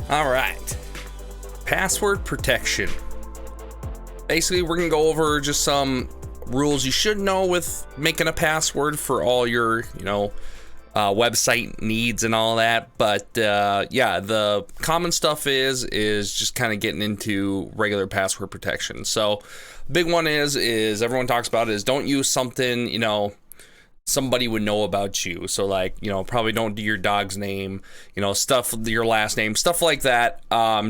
All right, password protection. Basically, we're gonna go over just some rules you should know with making a password for all your, website needs and all that. But yeah, the common stuff is just kind of getting into regular password protection. So, big one is everyone talks about is don't use something somebody would know about you. So like, probably don't do your dog's name, stuff, your last name, stuff like that.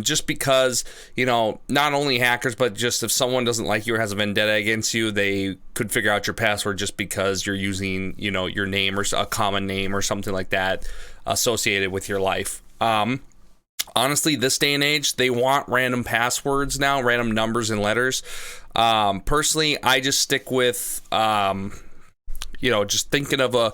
Just because, not only hackers, but just if someone doesn't like you or has a vendetta against you, they could figure out your password just because you're using, your name or a common name or something like that associated with your life. Honestly, this day and age, they want random passwords now, random numbers and letters. Personally, I just stick with, just thinking of a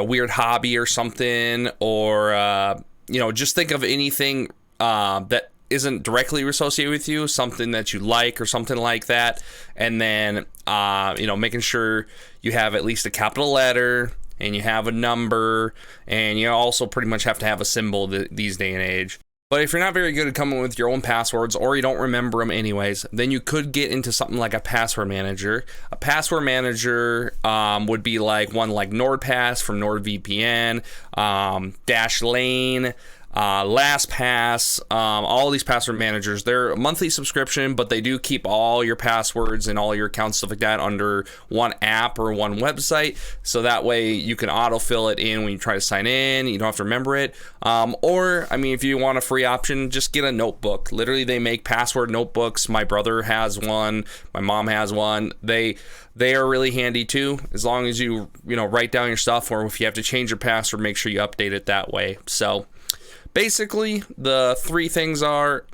weird hobby or something, or, just think of anything that isn't directly associated with you, something that you like or something like that. And then, making sure you have at least a capital letter and you have a number, and you also pretty much have to have a symbol these day and age. But if you're not very good at coming up with your own passwords, or you don't remember them anyways, then you could get into something like a password manager. A password manager would be like one like NordPass from NordVPN, Dashlane, LastPass, all these password managers. They're a monthly subscription, but they do keep all your passwords and all your accounts, stuff like that, under one app or one website. So that way you can autofill it in when you try to sign in. You don't have to remember it. Or, if you want a free option, just get a notebook. Literally, they make password notebooks. My brother has one. My mom has one. They are really handy too, as long as you write down your stuff, or if you have to change your password, make sure you update it that way. So basically, the three things are,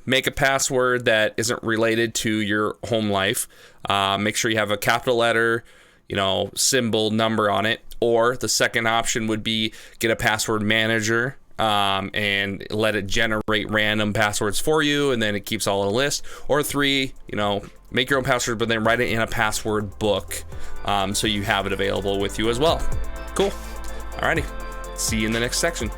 make a password that isn't related to your home life. Make sure you have a capital letter, symbol, number on it. Or the second option would be get a password manager and let it generate random passwords for you, and then it keeps all in a list. Or three, make your own password, but then write it in a password book so you have it available with you as well. Cool. Alrighty. See you in the next section.